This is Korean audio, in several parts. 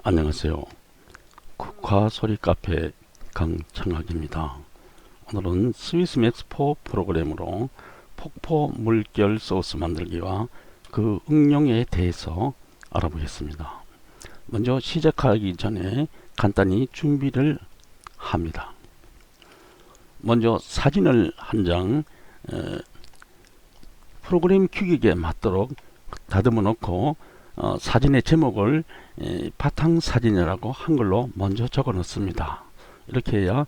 안녕하세요. 국화소리 카페 강창학입니다. 오늘은 스위스맥스4 프로그램으로 폭포 물결 소스 만들기와 그 응용에 대해서 알아보겠습니다. 먼저 시작하기 전에 간단히 준비를 합니다. 먼저 사진을 한 장 프로그램 규격에 맞도록 다듬어 놓고 사진의 제목을 바탕사진이라고 한글로 먼저 적어 놓습니다. 이렇게 해야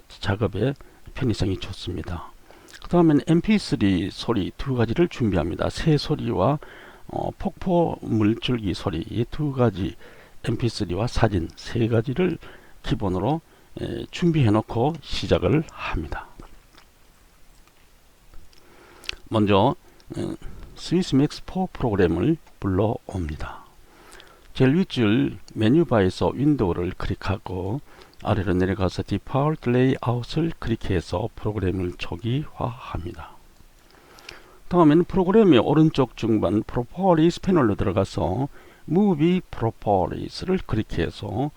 작업에 편의성이 좋습니다. 그 다음엔 mp3 소리 두 가지를 준비합니다. 새 소리와 폭포 물줄기 소리, 이 두 가지 mp3와 사진 세 가지를 기본으로 준비해 놓고 시작을 합니다. 먼저 스위스맥스4 프로그램을 불러옵니다. 제일 윗줄 메뉴바에서 윈도우를 클릭하고 아래로 내려가서 디폴트 레이아웃을 클릭해서 프로그램을 초기화합니다. 다음에는 프로그램의 오른쪽 중반 프로퍼리스 패널로 들어가서 무비 프로퍼리스를 클릭해서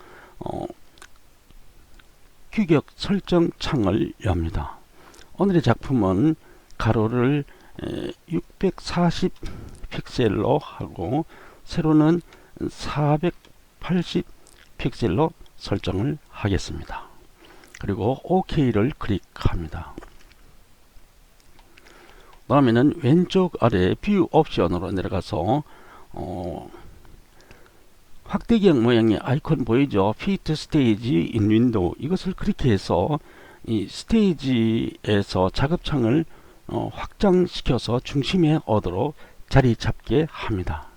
규격 설정 창을 엽니다. 오늘의 작품은 가로를 640 픽셀로 하고 세로는 480 픽셀로 설정을 하겠습니다. 그리고 OK를 클릭합니다. 다음에는 왼쪽 아래 뷰 옵션으로 내려가서 확대경 모양의 아이콘 보이죠? Fit Stage in Window, 이것을 클릭해서 이 스테이지에서 작업창을 확장시켜서 중심에 오도록 자리 잡게 합니다.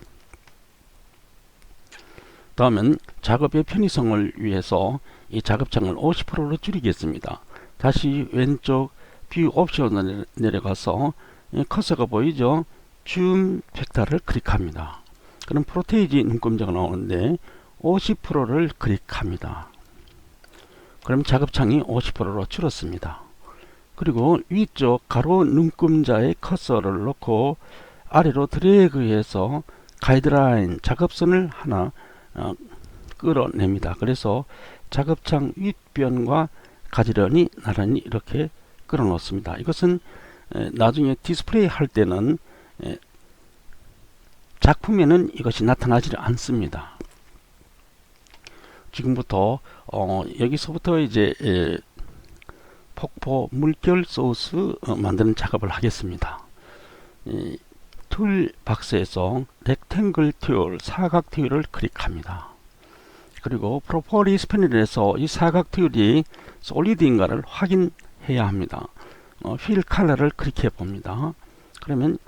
다음은 작업의 편의성을 위해서 이 작업창을 50%로 줄이겠습니다. 다시 왼쪽 뷰 옵션을 내려가서 커서가 보이죠? 줌 벡터를 클릭합니다. 그럼 프로테이지 눈금자가 나오는데 50%를 클릭합니다. 그럼 작업창이 50%로 줄었습니다. 그리고 위쪽 가로 눈금자에 커서를 놓고 아래로 드래그해서 가이드라인 작업선을 하나 끌어냅니다. 그래서 작업창 윗변과 가지런히 나란히 이렇게 끌어 놓습니다. 이것은 나중에 디스플레이 할 때는 작품에는 이것이 나타나지 않습니다. 지금부터 여기서부터 이제 폭포 물결 소스 만드는 작업을 하겠습니다. 툴 박스에서 렉탱글 툴, 사각 툴을 클릭합니다. 그리고 프로퍼리스 패널에서 이 사각 툴이 솔리드인가를 확인해야 합니다. 필 컬러를 클릭해 봅니다. 그러면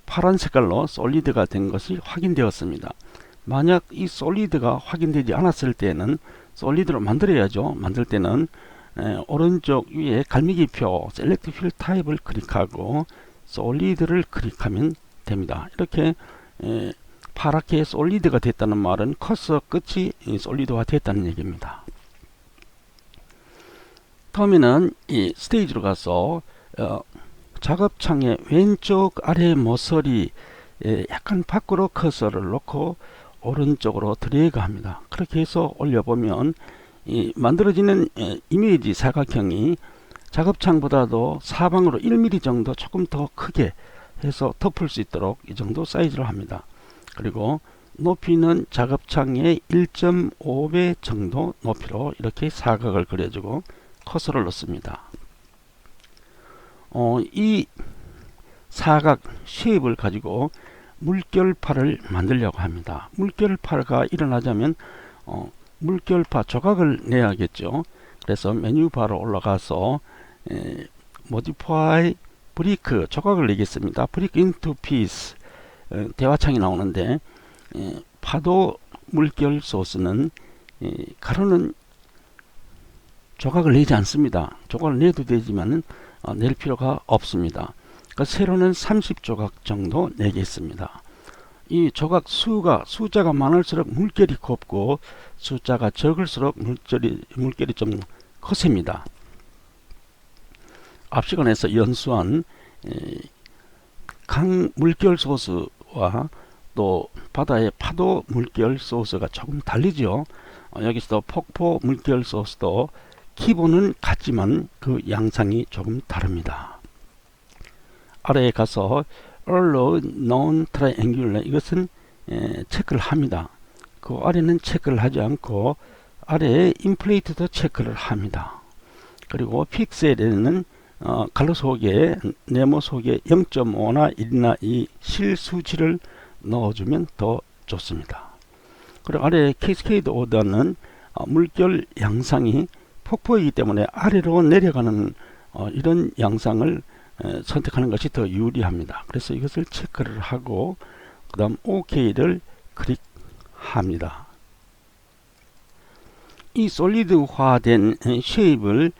파란 색깔로 솔리드가 된 것이 확인되었습니다. 만약 이 솔리드가 확인되지 않았을 때는 솔리드로 만들어야죠. 만들 때는 오른쪽 위에 갈매기표 셀렉트 필 타입을 클릭하고 솔리드를 클릭하면 됩니다. 이렇게 파랗게 솔리드가 됐다는 말은 커서 끝이 솔리드화 됐다는 얘기입니다. 다음에는 이 스테이지로 가서 작업창의 왼쪽 아래 모서리 약간 밖으로 커서를 놓고 오른쪽으로 드래그 합니다. 그렇게 해서 올려보면 이 만들어지는 이미지 사각형이 작업창보다도 사방으로 1mm 정도 조금 더 크게 해서 덮을 수 있도록 이 정도 사이즈로 합니다. 그리고 높이는 작업창의 1.5배 정도 높이로 이렇게 사각을 그려주고 커서를 넣습니다. 이 사각 쉐입을 가지고 물결파를 만들려고 합니다. 물결파가 일어나자면 물결파 조각을 내야겠죠. 그래서 메뉴바로 올라가서 Modify Brick 조각을 내겠습니다. Brick into Piece 대화창이 나오는데 파도 물결 소스는 가로는 조각을 내지 않습니다. 조각을 내도 되지만 낼 필요가 없습니다. 그러니까 세로는 30조각 정도 내겠습니다. 이 조각 숫자가 많을수록 물결이 곱고 숫자가 적을수록 물결이 좀 거셉니다. 앞 시간에서 연수한 강 물결 소스와 또 바다의 파도 물결 소스가 조금 다르죠. 여기서도 폭포 물결 소스도 기본은 같지만 그 양상이 조금 다릅니다. 아래에 가서 Allow Non-Triangular 이것은 체크를 합니다. 그 아래는 체크를 하지 않고 아래에 인플레이트도 체크를 합니다. 그리고 픽셀에는 갈로 속에 네모 속에 0.5나 1이나 이 실수치를 넣어주면 더 좋습니다. 그리고 아래 캐스케이드 오더는 물결 양상이 폭포이기 때문에 아래로 내려가는 이런 양상을 선택하는 것이 더 유리합니다. 그래서 이것을 체크를 하고 그 다음 OK를 클릭합니다. 이 솔리드화된 쉐입을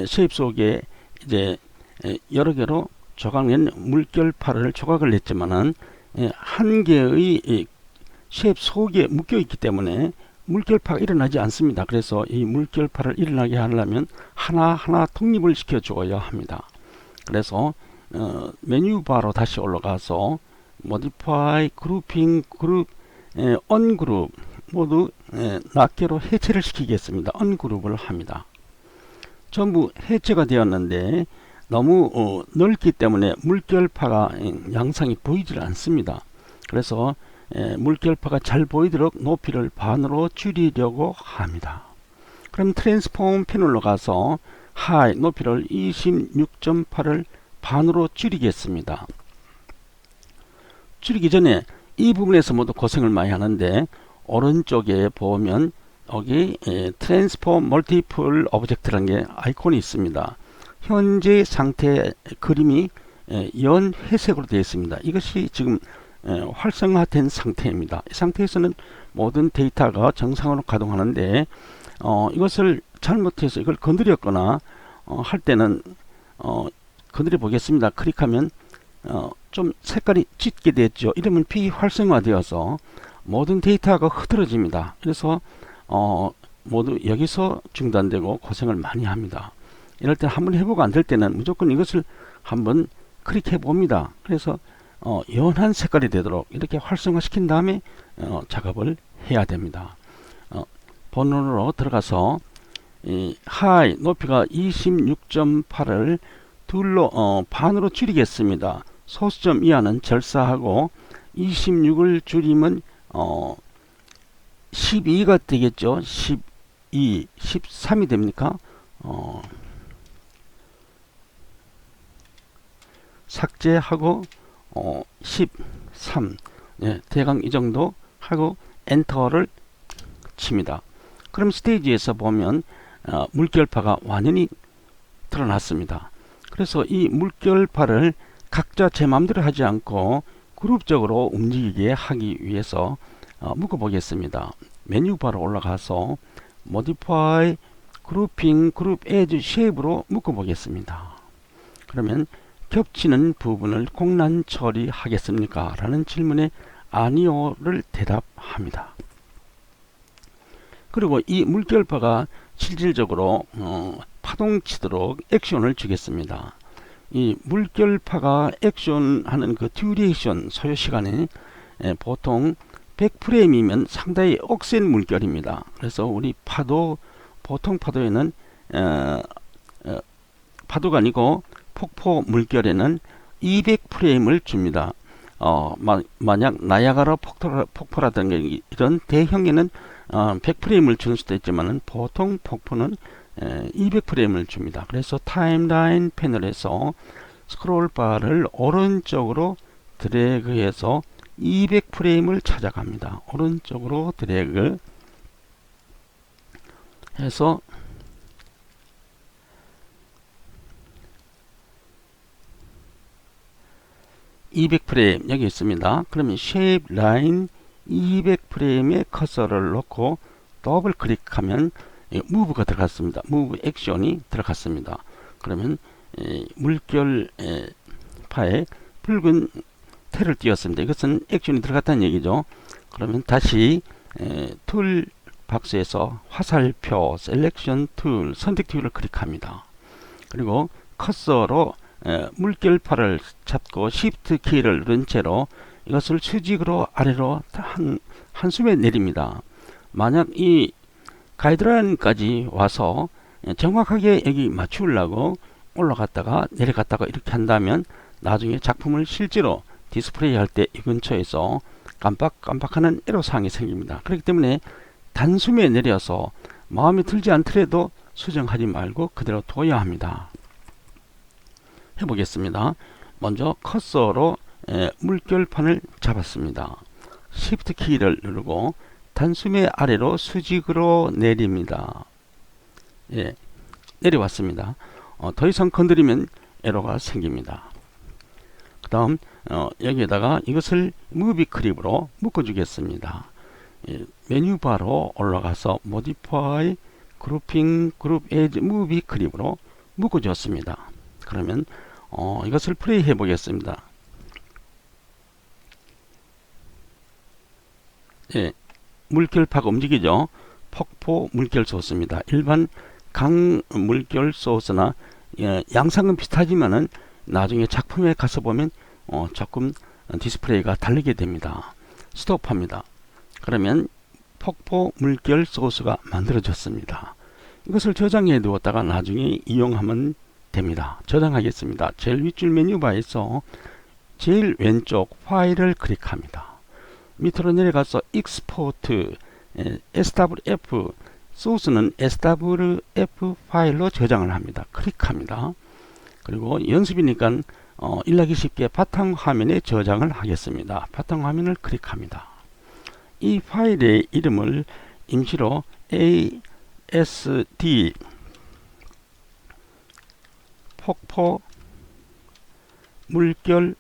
쉐입 속에 이제 여러 개로 조각낸 물결파를 조각을 냈지만은 한 개의 쉐입 속에 묶여 있기 때문에 물결파가 일어나지 않습니다. 그래서 이 물결파를 일어나게 하려면 하나하나 독립을 시켜 주어야 합니다. 그래서 메뉴 바로 다시 올라가서 Modify, Grouping, Group, Ungroup 모두 낱개로 해체를 시키겠습니다. Ungroup을 합니다. 전부 해체가 되었는데 너무 넓기 때문에 물결파가 양상이 보이질 않습니다. 그래서 물결파가 잘 보이도록 높이를 반으로 줄이려고 합니다. 그럼 트랜스폼 패널로 가서 하이 높이를 26.8을 반으로 줄이겠습니다. 줄이기 전에 이 부분에서 모두 고생을 많이 하는데 오른쪽에 보면 여기 트랜스폼 멀티플 오브젝트라는 게 아이콘이 있습니다. 현재 상태 그림이 연 회색으로 되어 있습니다. 이것이 지금 활성화된 상태입니다. 이 상태에서는 모든 데이터가 정상으로 가동하는데 이것을 잘못해서 이걸 건드렸거나 할 때는 건드려 보겠습니다. 클릭하면 좀 색깔이 짙게 됐죠. 이러면 비활성화되어서 모든 데이터가 흐트러집니다. 그래서 모두 여기서 중단되고 고생을 많이 합니다. 이럴 때 한번 해보고 안 될 때는 무조건 이것을 한번 클릭해 봅니다. 그래서 연한 색깔이 되도록 이렇게 활성화 시킨 다음에 작업을 해야 됩니다. 본론으로 들어가서 하이 높이가 26.8을 둘로 반으로 줄이겠습니다. 소수점 이하는 절사하고 26을 줄이면 12가 되겠죠. 12, 13이 됩니까? 삭제하고 13 대강 이 정도 하고 엔터를 칩니다. 그럼 스테이지에서 보면 물결파가 완전히 드러났습니다. 그래서 이 물결파를 각자 제 마음대로 하지 않고 그룹적으로 움직이게 하기 위해서 묶어 보겠습니다. 메뉴 바로 올라가서 Modify, Grouping, Group as Shape로 묶어 보겠습니다. 그러면 겹치는 부분을 공란 처리하겠습니까? 라는 질문에 아니오를 대답합니다. 그리고 이 물결파가 실질적으로 파동치도록 액션을 주겠습니다. 이 물결파가 액션하는 그 듀레이션 소요 시간이 보통 100프레임이면 상당히 억센 물결입니다. 그래서 우리 파도 보통 파도에는 파도가 아니고 폭포 물결에는 200프레임을 줍니다. 만약 나야가라 폭포라든가 이런 대형에는 100프레임을 주는 수도 있지만 보통 폭포는 200프레임을 줍니다. 그래서 타임라인 패널에서 스크롤 바를 오른쪽으로 드래그해서 200프레임을 찾아갑니다. 오른쪽으로 드래그 해서 (200프레임) 여기 있습니다. 그러면 쉐입 라인 200프레임에 커서를 놓고 더블 클릭하면 무브가 들어갔습니다. 무브 액션이 들어갔습니다. 그러면 물결 파에 붉은 텔을 띄웠습니다. 이것은 액션이 들어갔다는 얘기죠. 그러면 다시 툴 박스에서 화살표 셀렉션 툴 선택 툴을 클릭합니다. 그리고 커서로 물결파를 잡고 Shift 키를 누른 채로 이것을 수직으로 아래로 한숨에 내립니다. 만약 이 가이드라인까지 와서 정확하게 여기 맞추려고 올라갔다가 내려갔다가 이렇게 한다면 나중에 작품을 실제로 디스플레이 할 때 이 근처에서 깜빡깜빡하는 애로사항이 생깁니다. 그렇기 때문에 단숨에 내려서 마음에 들지 않더라도 수정하지 말고 그대로 둬야 합니다. 해보겠습니다. 먼저 커서로 물결판을 잡았습니다. Shift 키를 누르고 단숨에 아래로 수직으로 내립니다. 예, 내려왔습니다. 더 이상 건드리면 에러가 생깁니다. 그 다음 여기에다가 이것을 무비 크립으로 묶어주겠습니다. 예, 메뉴바로 올라가서 Modify, Grouping, Group as 무비 크립으로 묶어주었습니다. 그러면 이것을 플레이 해 보겠습니다. 예, 물결파가 움직이죠. 폭포 물결 소스입니다. 일반 강 물결 소스나 양상은 비슷하지만은 나중에 작품에 가서 보면 조금 디스플레이가 다르게 됩니다. 스톱합니다. 그러면 폭포 물결 소스가 만들어졌습니다. 이것을 저장해 두었다가 나중에 이용하면 됩니다. 저장하겠습니다. 제일 윗줄 메뉴바에서 제일 왼쪽 파일을 클릭합니다. 밑으로 내려가서 익스포트 SWF 소스는 SWF 파일로 저장을 합니다. 클릭합니다. 그리고 연습이니까 일하기 쉽게 바탕화면에 저장을 하겠습니다. 바탕화면을 클릭합니다. 이 파일의 이름을 임시로 ASD 폭포 물결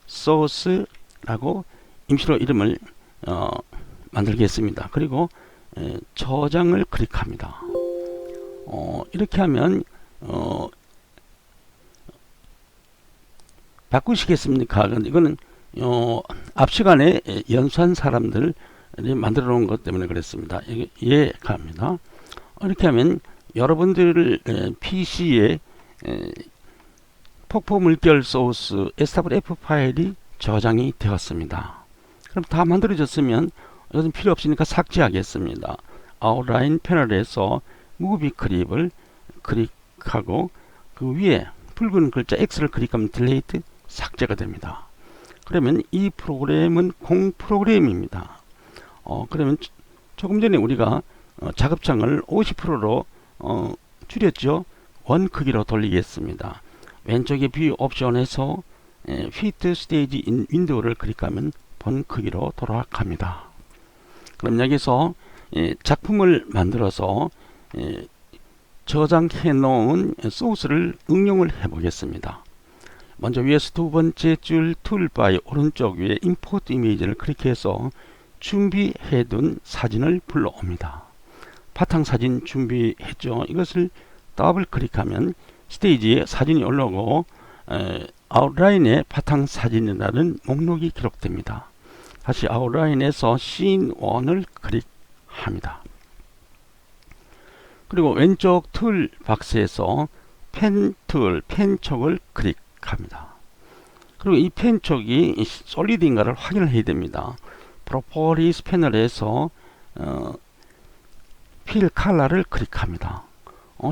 소스라고 임시로 이름을 만들겠습니다. 그리고 저장을 클릭합니다. 이렇게 하면 바꾸시겠습니까? 이거는 앞 시간에 연수한 사람들이 만들어 놓은 것 때문에 그랬습니다. 이해갑니다. 이렇게 하면 여러분들 PC에 폭포 물결 소스 SWF 파일이 저장이 되었습니다. 그럼 다 만들어졌으면 이것은 필요 없으니까 삭제하겠습니다. 아웃라인 패널에서 무비 크립을 클릭하고 그 위에 붉은 글자 X를 클릭하면 딜레이트 삭제가 됩니다. 그러면 이 프로그램은 공 프로그램입니다. 그러면 조금 전에 우리가 작업장을 50%로 줄였죠. 원 크기로 돌리겠습니다. 왼쪽에 뷰 옵션에서 Fit Stage in Window를 클릭하면 본 크기로 돌아갑니다. 그럼 여기서 작품을 만들어서 저장해 놓은 소스를 응용을 해 보겠습니다. 먼저 위에서 두 번째 줄 툴바의 오른쪽 위에 임포트 이미지를 클릭해서 준비해 둔 사진을 불러옵니다. 바탕사진 준비했죠. 이것을 더블 클릭하면 스테이지에 사진이 올라오고 아웃라인에 바탕사진이라는 목록이 기록됩니다. 다시 아웃라인에서 씬 1을 클릭합니다. 그리고 왼쪽 툴 박스에서 펜 툴, 펜촉을 클릭합니다. 그리고 이 펜촉이 솔리드인가를 확인을 해야 됩니다. 프로퍼리스 패널에서 필 컬러를 클릭합니다.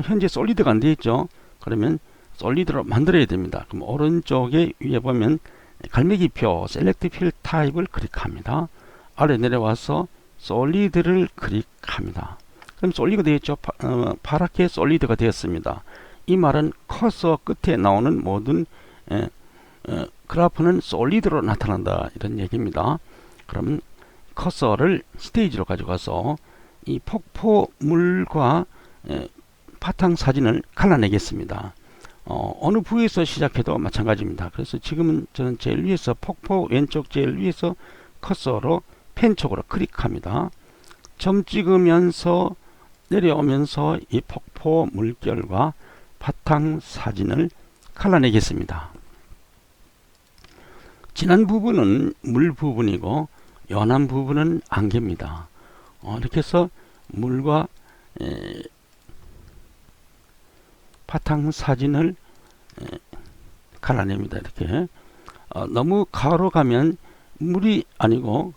현재 솔리드가 안 되어 있죠. 그러면 솔리드로 만들어야 됩니다. 그럼 오른쪽에 위에 보면 갈매기표 셀렉트 필 타입을 클릭합니다. 아래 내려와서 솔리드를 클릭합니다. 그럼 솔리드가 되었죠. 파랗게 솔리드가 되었습니다. 이 말은 커서 끝에 나오는 모든 그래프는 솔리드로 나타난다 이런 얘기입니다. 그럼 커서를 스테이지로 가져가서 이 폭포물과 바탕 사진을 갈라내겠습니다. 어느 부위에서 시작해도 마찬가지입니다. 그래서 지금은 저는 제일 위에서 폭포 왼쪽 제일 위에서 커서로 펜촉으로 클릭합니다. 점 찍으면서 내려오면서 이 폭포 물결과 바탕 사진을 갈라내겠습니다. 진한 부분은 물 부분이고 연한 부분은 안개입니다. 이렇게 해서 물과 바탕 사진을 갈라냅니다. 이렇게 너무 가로 가면 물이 아니고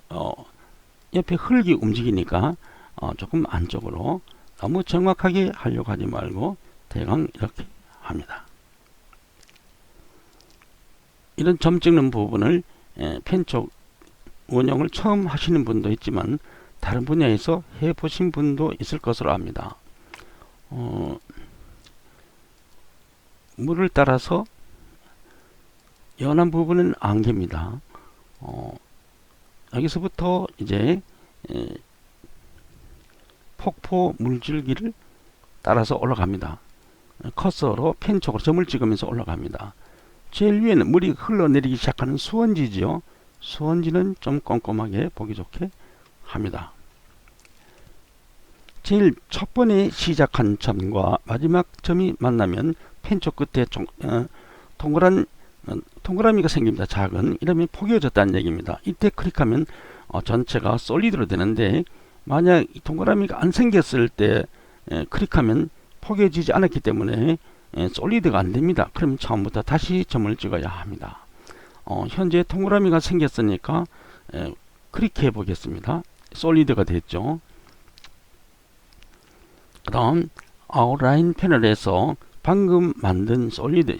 옆에 흙이 움직이니까 조금 안쪽으로 너무 정확하게 하려고 하지 말고 대강 이렇게 합니다. 이런 점 찍는 부분을 펜촉 운영을 처음 하시는 분도 있지만 다른 분야에서 해보신 분도 있을 것으로 압니다. 물을 따라서 연한 부분은 안개입니다. 여기서부터 이제 폭포 물줄기를 따라서 올라갑니다. 커서로 펜촉으로 점을 찍으면서 올라갑니다. 제일 위에는 물이 흘러내리기 시작하는 수원지죠. 수원지는 좀 꼼꼼하게 보기 좋게 합니다. 제일 첫 번에 시작한 점과 마지막 점이 만나면 펜촉 끝에 동그라미가 생깁니다. 작은. 이러면 포개졌다는 얘기입니다. 이때 클릭하면 전체가 솔리드로 되는데 만약 이 동그라미가 안 생겼을 때 클릭하면 포개지지 않았기 때문에 솔리드가 안 됩니다. 그럼 처음부터 다시 점을 찍어야 합니다. 현재 동그라미가 생겼으니까 클릭해 보겠습니다. 솔리드가 됐죠. 그 다음 아웃라인 패널에서 방금 만든 솔리드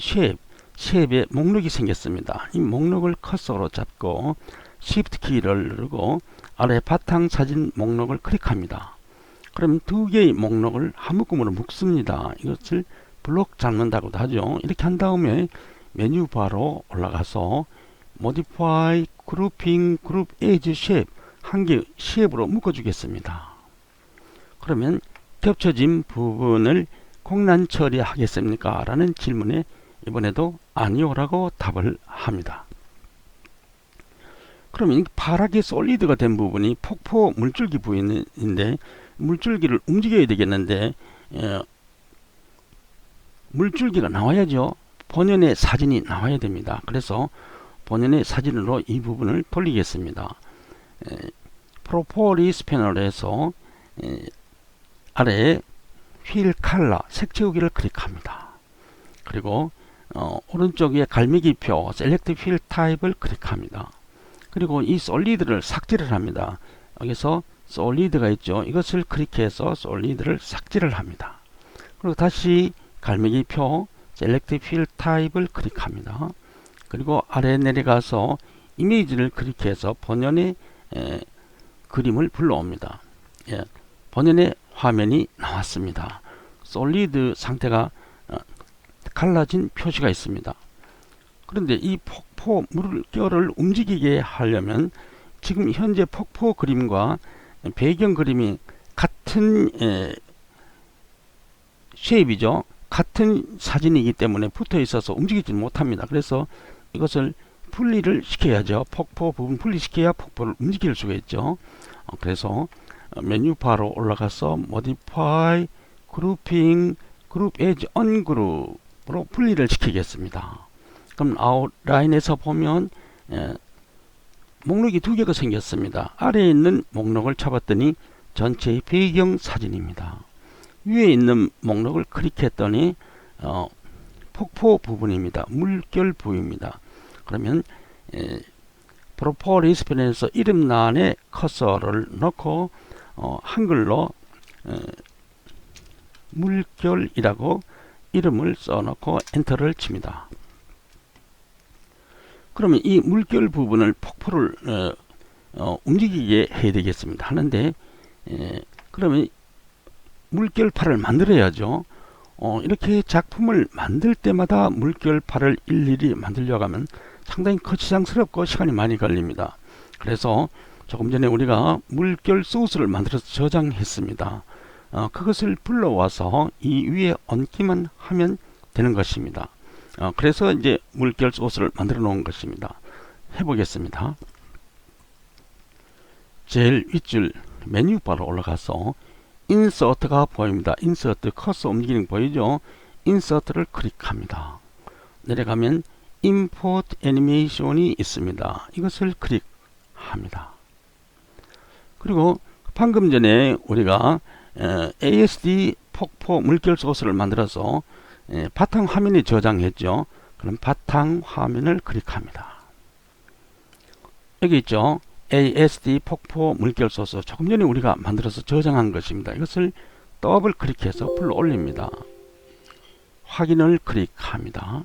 쉐입의 목록이 생겼습니다. 이 목록을 커서로 잡고 Shift 키를 누르고 아래 바탕 사진 목록을 클릭합니다. 그럼 두 개의 목록을 한 묶음으로 묶습니다. 이것을 블록 잡는다고도 하죠. 이렇게 한 다음에 메뉴 바로 올라가서 Modify Grouping Group As Shape 한 개 쉐입으로 묶어주겠습니다. 그러면 겹쳐진 부분을 공란 처리하겠습니까? 라는 질문에 이번에도 아니요 라고 답을 합니다. 그러면 파랗게 솔리드가 된 부분이 폭포 물줄기 부분인데 물줄기를 움직여야 되겠는데 물줄기가 나와야죠. 본연의 사진이 나와야 됩니다. 그래서 본연의 사진으로 이 부분을 돌리겠습니다. 프로포리스 패널에서 아래에 휠 컬러 색채우기를 클릭합니다. 그리고 오른쪽 위에 갈매기표 셀렉트 휠 타입을 클릭합니다. 그리고 이 솔리드를 삭제를 합니다. 여기서 솔리드가 있죠. 이것을 클릭해서 솔리드를 삭제를 합니다. 그리고 다시 갈매기표 셀렉트 휠 타입을 클릭합니다. 그리고 아래 내려가서 이미지를 클릭해서 본연의 그림을 불러옵니다. 본연의 화면이 나왔습니다. 솔리드 상태가 갈라진 표시가 있습니다. 그런데 이 폭포 물결을 움직이게 하려면 지금 현재 폭포 그림과 배경 그림이 같은 쉐입이죠. 같은 사진이기 때문에 붙어 있어서 움직이지 못합니다. 그래서 이것을 분리를 시켜야죠. 폭포 부분 분리시켜야 폭포를 움직일 수가 있죠. 그래서 메뉴 바로 올라가서 Modify Grouping Group as Ungroup으로 분리를 시키겠습니다. 그럼 아웃라인에서 보면 목록이 두 개가 생겼습니다. 아래에 있는 목록을 잡았더니 전체의 배경 사진입니다. 위에 있는 목록을 클릭했더니 폭포 부분입니다. 물결 부위입니다. 그러면 프로포리스 패널에서 이름란에 커서를 넣고 한글로 물결이라고 이름을 써놓고 엔터를 칩니다. 그러면 이 물결 부분을 폭포를 움직이게 해야 되겠습니다. 하는데 그러면 물결파를 만들어야죠. 이렇게 작품을 만들 때마다 물결파를 일일이 만들려고 하면 상당히 거시장스럽고 시간이 많이 걸립니다. 그래서 조금 전에 우리가 물결 소스를 만들어서 저장했습니다. 그것을 불러와서 이 위에 얹기만 하면 되는 것입니다. 그래서 이제 물결 소스를 만들어 놓은 것입니다. 해보겠습니다. 제일 윗줄 메뉴 바로 올라가서 인서트가 보입니다. 인서트 커서 움직이는 거 보이죠? 인서트를 클릭합니다. 내려가면 임포트 애니메이션이 있습니다. 이것을 클릭합니다. 그리고 방금 전에 우리가 ASD 폭포 물결 소스를 만들어서 바탕 화면에 저장했죠. 그럼 바탕 화면을 클릭합니다. 여기 있죠. ASD 폭포 물결 소스, 조금 전에 우리가 만들어서 저장한 것입니다. 이것을 더블 클릭해서 불러 올립니다. 확인을 클릭합니다.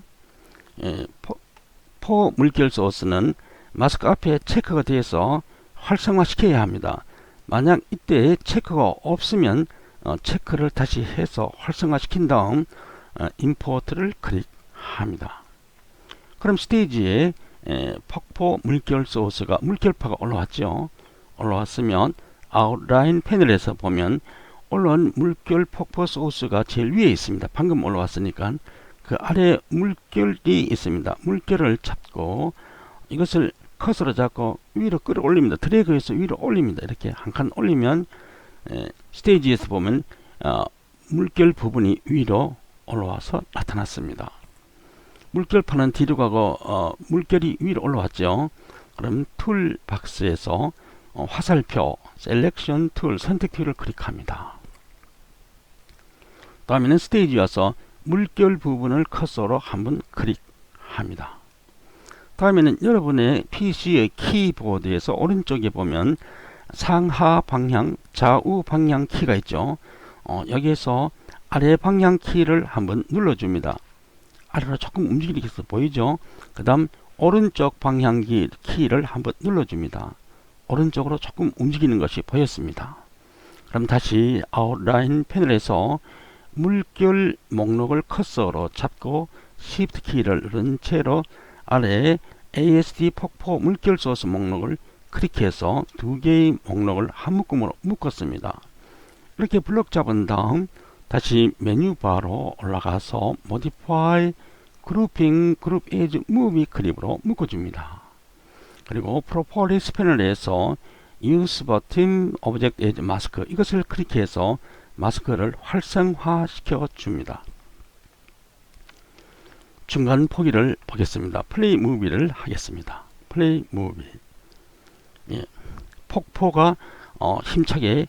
포 물결 소스는 마스크 앞에 체크가 되어서 활성화시켜야 합니다. 만약 이때 체크가 없으면 체크를 다시 해서 활성화시킨 다음 임포트를 클릭합니다. 그럼 스테이지에 폭포 물결 소스가 물결파가 올라왔죠. 올라왔으면 아웃라인 패널에서 보면 올라온 물결 폭포 소스가 제일 위에 있습니다. 방금 올라왔으니까 그 아래 물결이 있습니다. 물결을 잡고 이것을 커서로 잡고 위로 끌어올립니다. 드래그해서 위로 올립니다. 이렇게 한 칸 올리면 스테이지에서 보면 물결 부분이 위로 올라와서 나타났습니다. 물결파는 뒤로 가고 물결이 위로 올라왔죠. 그럼 툴 박스에서 화살표 셀렉션 툴 선택 툴을 클릭합니다. 다음에는 스테이지에 와서 물결 부분을 커서로 한번 클릭합니다. 다음에는 여러분의 PC의 키보드에서 오른쪽에 보면 상하 방향, 좌우 방향 키가 있죠. 여기에서 아래 방향 키를 한번 눌러줍니다. 아래로 조금 움직이게 해서 보이죠. 그 다음 오른쪽 방향 키를 한번 눌러줍니다. 오른쪽으로 조금 움직이는 것이 보였습니다. 그럼 다시 아웃라인 패널에서 물결 목록을 커서로 잡고 Shift 키를 누른 채로 아래에 ASD 폭포 물결 소스 목록을 클릭해서 두 개의 목록을 한 묶음으로 묶었습니다. 이렇게 블록 잡은 다음 다시 메뉴 바로 올라가서 Modify Grouping Group as Movie 클립으로 묶어줍니다. 그리고 Properties 패널에서 Use Button Object as Mask 이것을 클릭해서 마스크를 활성화시켜 줍니다. 중간 포기를 보겠습니다. 플레이 무비를 하겠습니다. 플레이 무비. 폭포가 힘차게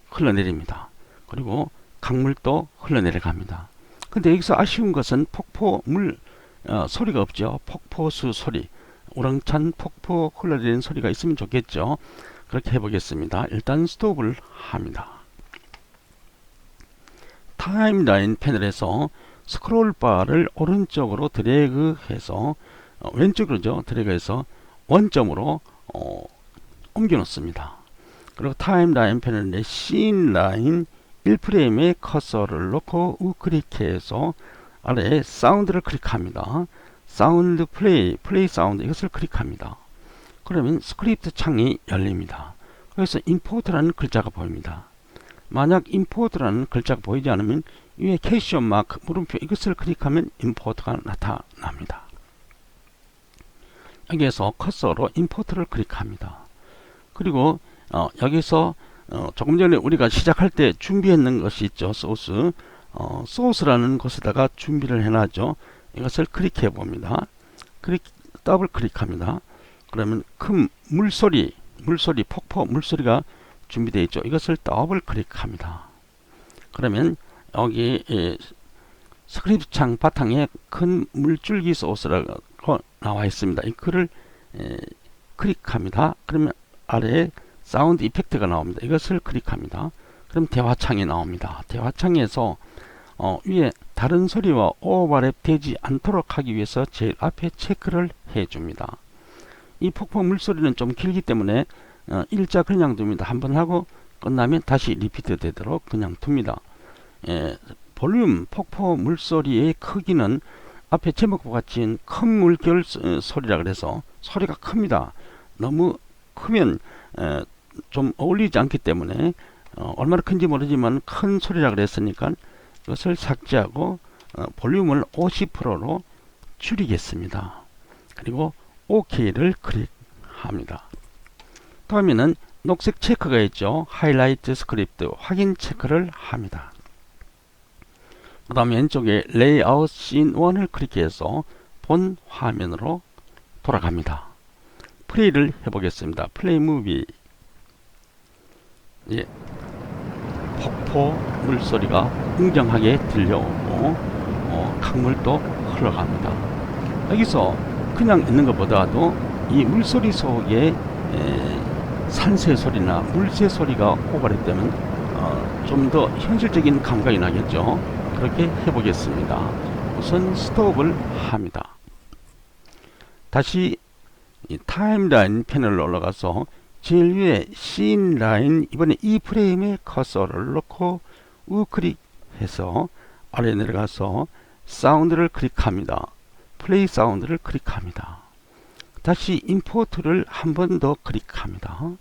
흘러내립니다. 그리고 강물도 흘러내려갑니다. 근데 여기서 아쉬운 것은 폭포 물 소리가 없죠. 폭포수 소리, 우렁찬 폭포 흘러내리는 소리가 있으면 좋겠죠. 그렇게 해보겠습니다. 일단 스톱을 합니다. 타임라인 패널에서 스크롤 바를 오른쪽으로 드래그해서 왼쪽으로죠. 드래그해서 원점으로 옮겨 놓습니다. 그리고 타임라인 패널의 씬 라인 1프레임에 커서를 놓고 우클릭해서 아래에 사운드를 클릭합니다. 사운드 플레이 사운드 이것을 클릭합니다. 그러면 스크립트 창이 열립니다. 그래서 임포트라는 글자가 보입니다. 만약 임포트라는 글자가 보이지 않으면 위에 퀘스천 마크 물음표 이것을 클릭하면 임포트가 나타납니다. 여기에서 커서로 임포트를 클릭합니다. 그리고 여기서 조금 전에 우리가 시작할 때 준비했는 것이 있죠. 소스 소스라는 곳에다가 준비를 해놨죠. 이것을 클릭해 봅니다. 더블 클릭합니다. 그러면 큰 물소리 폭포 물소리가 준비되어 있죠. 이것을 더블 클릭합니다. 그러면 여기 스크립트 창 바탕에 큰 물줄기 소스라고 나와 있습니다. 이 글을 클릭합니다. 그러면 아래에 사운드 이펙트가 나옵니다. 이것을 클릭합니다. 그럼 대화창이 나옵니다. 대화창에서 위에 다른 소리와 오버랩 되지 않도록 하기 위해서 제일 앞에 체크를 해줍니다. 이 폭포 물소리는 좀 길기 때문에 일자 그냥 둡니다. 한번 하고 끝나면 다시 리피트 되도록 그냥 둡니다. 볼륨 폭포 물소리의 크기는 앞에 제목과 같이 큰 물결 소리라 그래서 소리가 큽니다. 너무 크면 좀 어울리지 않기 때문에 얼마나 큰지 모르지만 큰 소리라 그랬으니까 이것을 삭제하고 볼륨을 50%로 줄이겠습니다. 그리고 OK를 클릭합니다. 다음에는 녹색 체크가 있죠. 하이라이트 스크립트 확인 체크를 합니다. 그 다음 왼쪽에 레이아웃 씬 1을 클릭해서 본 화면으로 돌아갑니다. 플레이를 해보겠습니다. 플레이 무비. 폭포 물소리가 웅장하게 들려오고 강물도 흘러갑니다. 여기서 그냥 있는 것보다도 이 물소리 속에 산새 소리나 물새 소리가 오버랩되면 좀 더 현실적인 감각이 나겠죠. 그렇게 해보겠습니다. 우선 스톱을 합니다. 다시 이 타임라인 패널로 올라가서 제일 위에 씬 라인, 이번에 이 프레임에 커서를 놓고 우클릭해서 아래 내려가서 사운드를 클릭합니다. 플레이 사운드를 클릭합니다. 다시 임포트를 한 번 더 클릭합니다.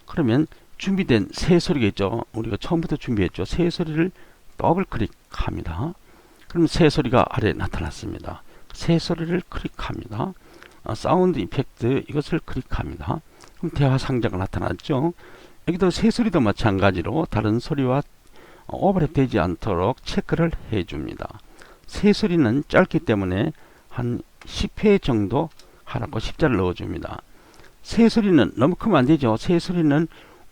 그러면 준비된 새 소리가 있죠. 우리가 처음부터 준비했죠. 새 소리를 더블 클릭합니다. 그럼 새 소리가 아래에 나타났습니다. 새 소리를 클릭합니다. 사운드 이펙트 이것을 클릭합니다. 그럼 대화 상자가 나타났죠. 여기도 새 소리도 마찬가지로 다른 소리와 오버랩 되지 않도록 체크를 해줍니다. 새 소리는 짧기 때문에 한 10회 정도 하라고 십자를 넣어줍니다. 새 소리는 너무 크면 안되죠. 새 소리는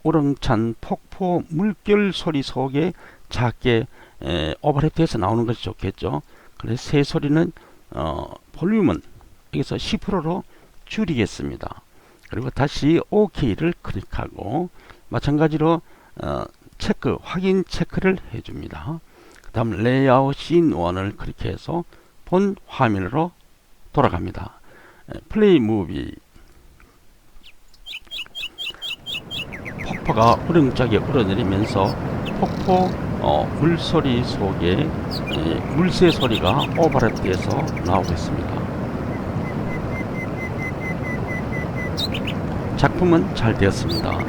우렁찬 폭포 물결 소리 속에 작게 오버랩돼서 나오는 것이 좋겠죠. 그래서 새 소리는 볼륨은 여기서 10%로 줄이겠습니다. 그리고 다시 OK를 클릭하고 마찬가지로 체크, 확인 체크를 해줍니다. 그 다음 레이아웃 씬 1을 클릭해서 본 화면으로 돌아갑니다. 플레이 무비, 폭포가 우렁차게 우러내리면서 폭포 물소리 속에 물새 소리가 오버랩돼서 나오고 있습니다. 작품은 잘 되었습니다.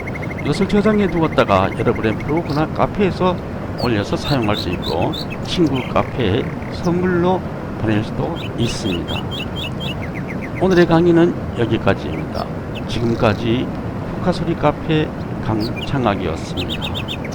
이것을 저장해 두었다가 여러분의 블로그나 카페에서 올려서 사용할 수 있고 친구 카페에 선물로 보낼 수도 있습니다. 오늘의 강의는 여기까지입니다. 지금까지 북카소리 카페 강창학이었습니다.